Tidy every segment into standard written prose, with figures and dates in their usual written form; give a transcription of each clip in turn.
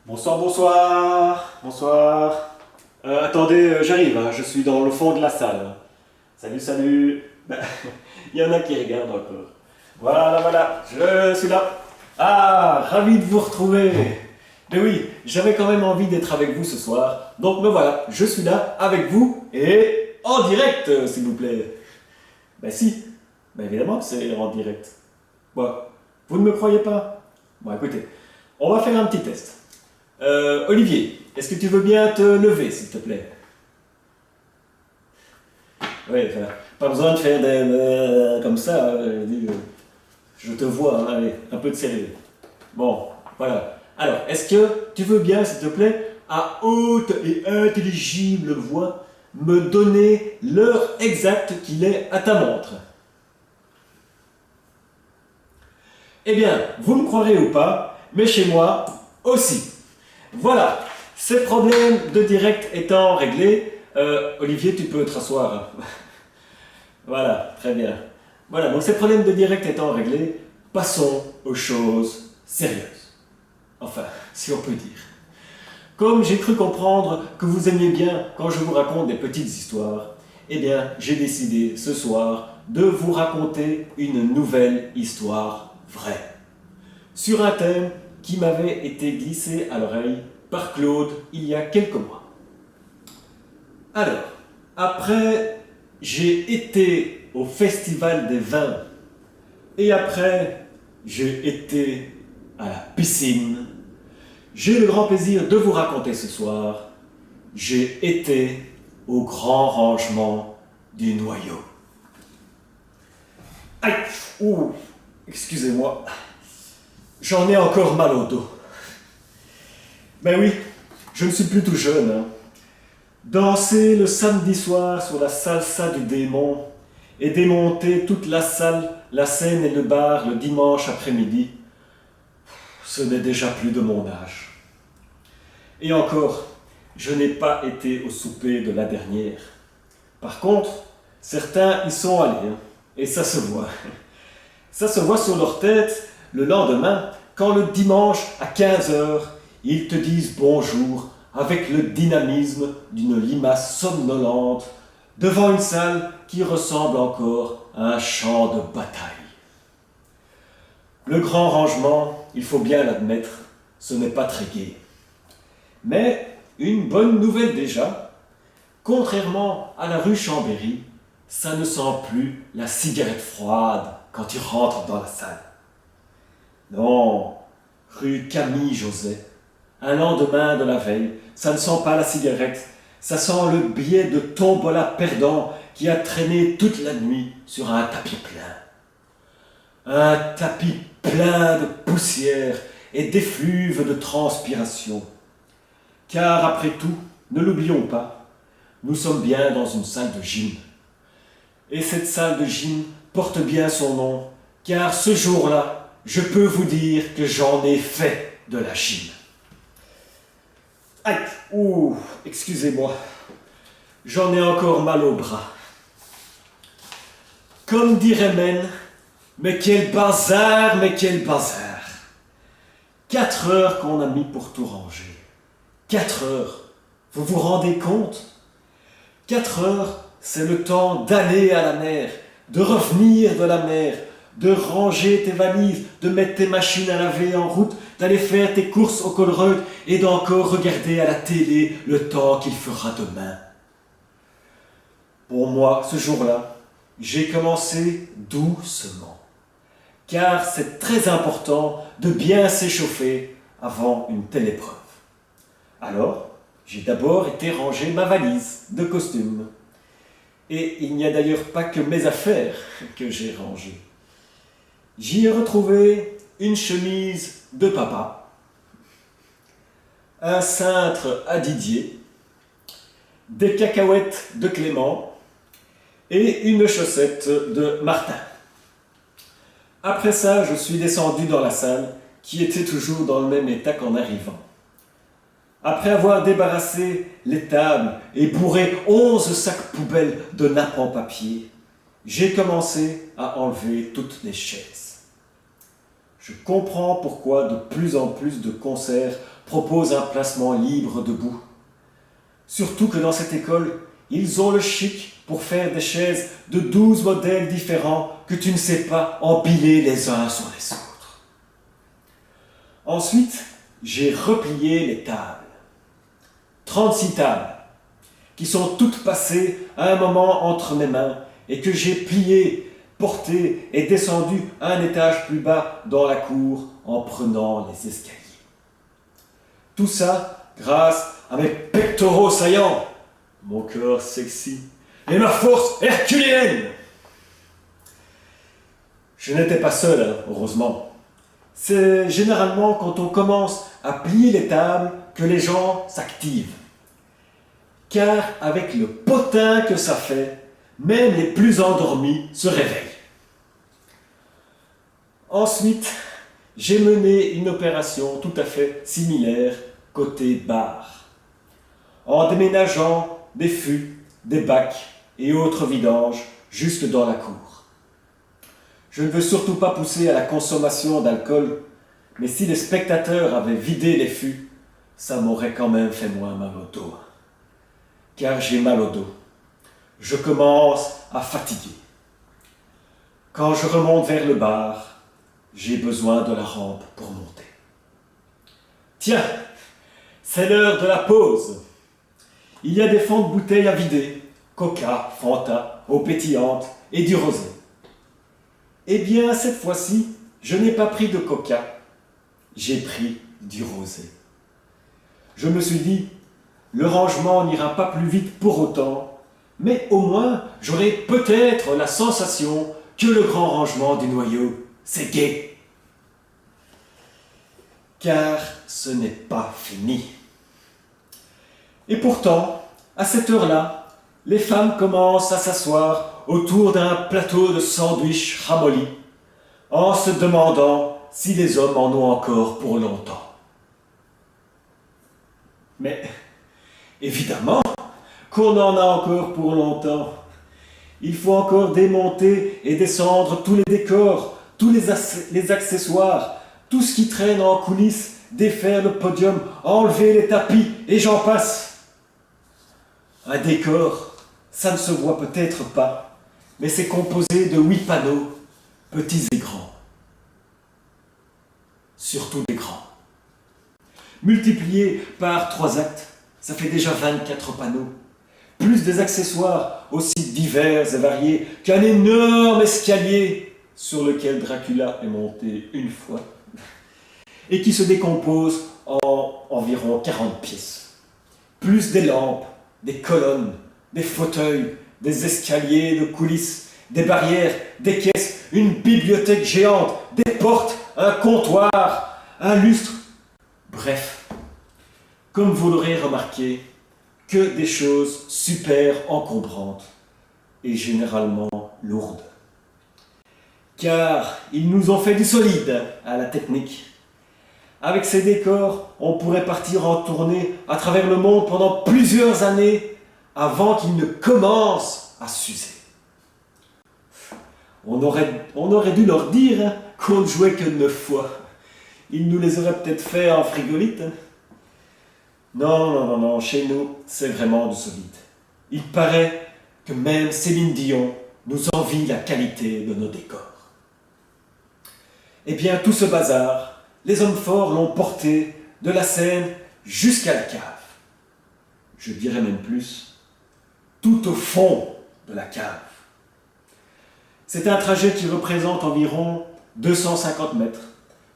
Bonsoir, bonsoir, bonsoir. Attendez, j'arrive, hein, je suis dans le fond de la salle. Salut, salut. Ben, il y en a qui regardent encore. Voilà, voilà, je suis là. Ah, ravi de vous retrouver. Mais oui, j'avais quand même envie d'être avec vous ce soir. Donc me voilà, je suis là avec vous et en direct, s'il vous plaît. Ben si, ben évidemment que c'est en direct. Bon, vous ne me croyez pas? Bon, écoutez, on va faire un petit test. Olivier, est-ce que tu veux bien te lever, s'il te plaît? Oui, enfin, pas besoin de faire des comme ça, hein, je te vois, hein, allez, un peu de sérieux. Bon, voilà. Alors, est-ce que tu veux bien, s'il te plaît, à haute et intelligible voix, me donner l'heure exacte qu'il est à ta montre? Eh bien, vous me croirez ou pas, mais chez moi aussi. Voilà, ces problèmes de direct étant réglés, Olivier, tu peux te rasseoir. Voilà, très bien. Voilà, donc ces problèmes de direct étant réglés, passons aux choses sérieuses. Enfin, si on peut dire. Comme j'ai cru comprendre que vous aimiez bien quand je vous raconte des petites histoires, eh bien, j'ai décidé ce soir de vous raconter une nouvelle histoire vraie. Sur un thème qui m'avait été glissé à l'oreille par Claude il y a quelques mois. Alors, après, j'ai été au Festival des Vins et après, j'ai été à la piscine. J'ai le grand plaisir de vous raconter ce soir, j'ai été au grand rangement du noyau. Aïe, ouh, excusez-moi, j'en ai encore mal au dos. Ben oui, je ne suis plus tout jeune. Hein. Danser le samedi soir sur la salsa du démon et démonter toute la salle, la scène et le bar le dimanche après-midi, ce n'est déjà plus de mon âge. Et encore, je n'ai pas été au souper de la dernière. Par contre, certains y sont allés, hein, et ça se voit. Ça se voit sur leur tête le lendemain, quand le dimanche à 15 heures, ils te disent bonjour avec le dynamisme d'une limace somnolente devant une salle qui ressemble encore à un champ de bataille. Le grand rangement, il faut bien l'admettre, ce n'est pas très gai. Mais une bonne nouvelle déjà, contrairement à la rue Chambéry, ça ne sent plus la cigarette froide quand tu rentres dans la salle. Non, rue Camille Joset, un lendemain de la veille, ça ne sent pas la cigarette, ça sent le billet de tombola perdant qui a traîné toute la nuit sur un tapis plein. Un tapis plein de poussière et d'effluves de transpiration. Car après tout, ne l'oublions pas, nous sommes bien dans une salle de gym. Et cette salle de gym porte bien son nom, car ce jour-là, je peux vous dire que j'en ai fait de la gym. Aïe, ouh, excusez-moi, j'en ai encore mal au bras. Comme dirait Men, mais quel bazar, mais quel bazar. 4 heures qu'on a mis pour tout ranger. 4 heures, vous vous rendez compte? 4 heures, c'est le temps d'aller à la mer, de revenir de la mer, de ranger tes valises, de mettre tes machines à laver en route, d'aller faire tes courses au Colruyt et d'encore regarder à la télé le temps qu'il fera demain. Pour moi, ce jour-là, j'ai commencé doucement, car c'est très important de bien s'échauffer avant une telle épreuve. Alors, j'ai d'abord été ranger ma valise de costume. Et il n'y a d'ailleurs pas que mes affaires que j'ai rangées. J'y ai retrouvé une chemise de papa, un cintre à Didier, des cacahuètes de Clément et une chaussette de Martin. Après ça, je suis descendu dans la salle qui était toujours dans le même état qu'en arrivant. Après avoir débarrassé les tables et bourré 11 sacs poubelles de nappes en papier, j'ai commencé à enlever toutes les chaises. Je comprends pourquoi de plus en plus de concerts propose un placement libre debout. Surtout que dans cette école, ils ont le chic pour faire des chaises de 12 modèles différents que tu ne sais pas empiler les uns sur les autres. Ensuite, j'ai replié les tables. 36 tables, qui sont toutes passées à un moment entre mes mains et que j'ai pliées, portées et descendues un étage plus bas dans la cour en prenant les escaliers. Tout ça grâce à mes pectoraux saillants, mon corps sexy et ma force herculéenne. Je n'étais pas seul, hein, heureusement. C'est généralement quand on commence à plier les tables que les gens s'activent. Car avec le potin que ça fait, même les plus endormis se réveillent. Ensuite, j'ai mené une opération tout à fait similaire côté bar, en déménageant des fûts, des bacs et autres vidanges jusque dans la cour. Je ne veux surtout pas pousser à la consommation d'alcool, mais si les spectateurs avaient vidé les fûts, ça m'aurait quand même fait moins mal au dos. Car j'ai mal au dos. Je commence à fatiguer. Quand je remonte vers le bar, j'ai besoin de la rampe pour monter. Tiens, c'est l'heure de la pause. Il y a des fonds de bouteilles à vider, Coca, Fanta, eau pétillante et du rosé. Eh bien, cette fois-ci, je n'ai pas pris de Coca, j'ai pris du rosé. Je me suis dit, le rangement n'ira pas plus vite pour autant, mais au moins j'aurai peut-être la sensation que le grand rangement du noyau, c'est gai. Car ce n'est pas fini. Et pourtant, à cette heure-là, les femmes commencent à s'asseoir autour d'un plateau de sandwich ramolli, en se demandant si les hommes en ont encore pour longtemps. Mais évidemment qu'on en a encore pour longtemps. Il faut encore démonter et descendre tous les décors, tous les accessoires, tout ce qui traîne en coulisses, défaire le podium, enlever les tapis et j'en passe. Un décor, ça ne se voit peut-être pas, mais c'est composé de 8 panneaux, petits et grands. Surtout des grands. Multiplié par 3 actes, ça fait déjà 24 panneaux. Plus des accessoires aussi divers et variés qu'un énorme escalier sur lequel Dracula est monté une fois et qui se décompose en environ 40 pièces. Plus des lampes, des colonnes, des fauteuils, des escaliers de coulisses, des barrières, des caisses, une bibliothèque géante, des portes, un comptoir, un lustre. Bref, comme vous l'aurez remarqué, que des choses super encombrantes et généralement lourdes. Car ils nous ont fait du solide à la technique. Avec ces décors, on pourrait partir en tournée à travers le monde pendant plusieurs années avant qu'ils ne commencent à s'user. On aurait dû leur dire qu'on ne jouait que 9 fois. Ils nous les auraient peut-être fait en frigolite. Non, chez nous, c'est vraiment du solide. Il paraît que même Céline Dion nous envie la qualité de nos décors. Eh bien, tout ce bazar, les hommes forts l'ont porté de la scène jusqu'à la cave. Je dirais même plus, tout au fond de la cave. C'est un trajet qui représente environ 250 mètres,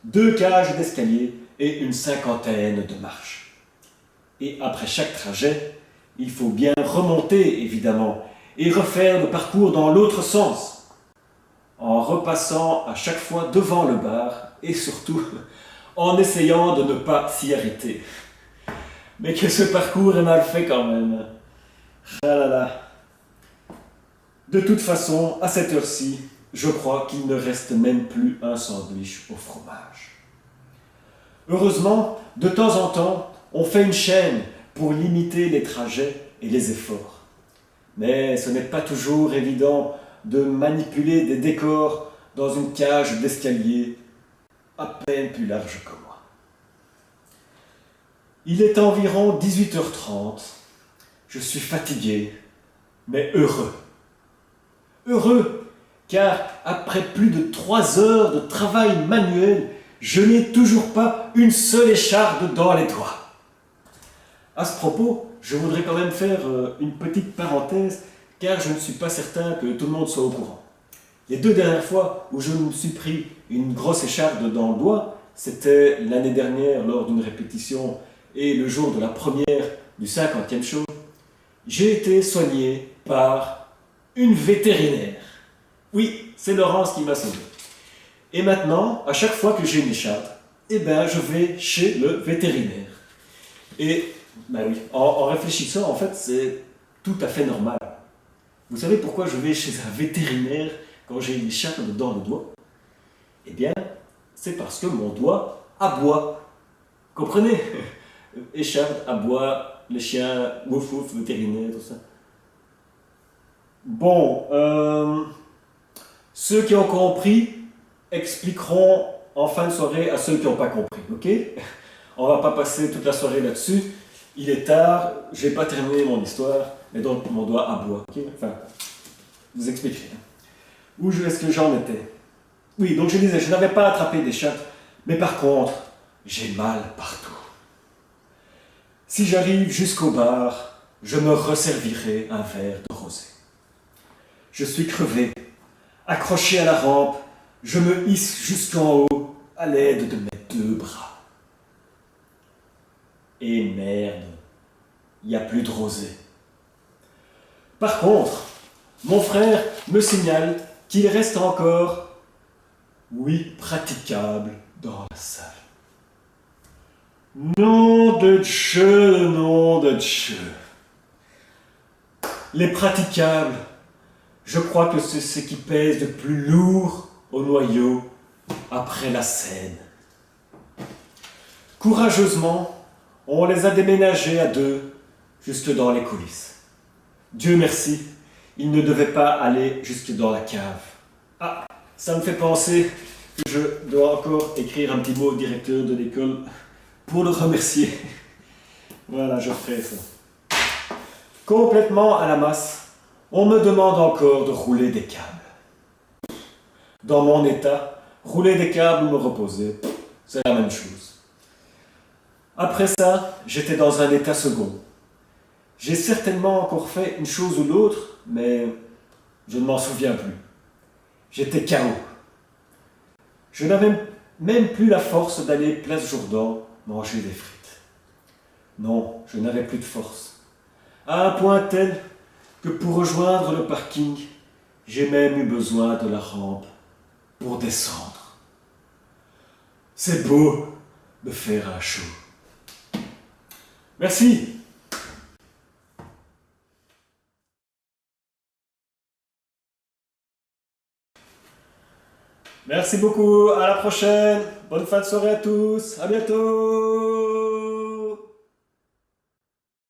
2 cages d'escalier et une cinquantaine de marches. Et après chaque trajet, il faut bien remonter, évidemment, et refaire le parcours dans l'autre sens, en repassant à chaque fois devant le bar, et surtout en essayant de ne pas s'y arrêter. Mais que ce parcours est mal fait quand même. Ah là là. De toute façon, à cette heure-ci, je crois qu'il ne reste même plus un sandwich au fromage. Heureusement, de temps en temps, on fait une chaîne pour limiter les trajets et les efforts. Mais ce n'est pas toujours évident de manipuler des décors dans une cage d'escalier à peine plus large que moi. Il est environ 18h30. Je suis fatigué, mais heureux. Heureux, car après plus de 3 heures de travail manuel, je n'ai toujours pas une seule écharpe dans les doigts. À ce propos, je voudrais quand même faire une petite parenthèse, car je ne suis pas certain que tout le monde soit au courant. Les 2 dernières fois où je me suis pris une grosse écharpe dans le doigt, c'était l'année dernière lors d'une répétition et le jour de la première du 50e show. J'ai été soigné par une vétérinaire. Oui, c'est Laurence qui m'a sauvé. Et maintenant, à chaque fois que j'ai une écharpe, eh ben, je vais chez le vétérinaire. Et, ben oui, en réfléchissant, en fait, c'est tout à fait normal. Vous savez pourquoi je vais chez un vétérinaire quand j'ai une écharpe dans le doigt? Eh bien, c'est parce que mon doigt aboie. Comprenez? Écharpe, aboie, les chiens, wouf wouf, vétérinaire, tout ça. Bon, ceux qui ont compris expliqueront en fin de soirée à ceux qui n'ont pas compris, ok? On va pas passer toute la soirée là-dessus. Il est tard, j'ai pas terminé mon histoire, mais donc mon doigt aboie, ok? Enfin, vous expliquerez. Où est-ce que j'en étais? Oui, donc je disais, je n'avais pas attrapé d'écharpe, mais par contre, j'ai mal partout. Si j'arrive jusqu'au bar, je me resservirai un verre de rosé. Je suis crevé, accroché à la rampe, je me hisse jusqu'en haut à l'aide de mes 2 bras. Et merde, il n'y a plus de rosé. Par contre, mon frère me signale qu'il reste encore 8 praticables dans la salle. Nom de Dieu, nom de Dieu. Les praticables, je crois que c'est ce qui pèse de plus lourd au noyau après la scène. Courageusement, on les a déménagés à 2 jusque dans les coulisses. Dieu merci, ils ne devaient pas aller jusque dans la cave. Ah, ça me fait penser que je dois encore écrire un petit mot au directeur de l'école pour le remercier. Voilà, je ferai ça. Complètement à la masse, on me demande encore de rouler des câbles. Dans mon état, rouler des câbles ou me reposer, c'est la même chose. Après ça, j'étais dans un état second. J'ai certainement encore fait une chose ou l'autre, mais je ne m'en souviens plus. J'étais KO. Je n'avais même plus la force d'aller place Jourdan manger des frites. Non, je n'avais plus de force. À un point tel que pour rejoindre le parking, j'ai même eu besoin de la rampe pour descendre. C'est beau de faire un show. Merci. Merci beaucoup, à la prochaine. Bonne fin de soirée à tous. À bientôt.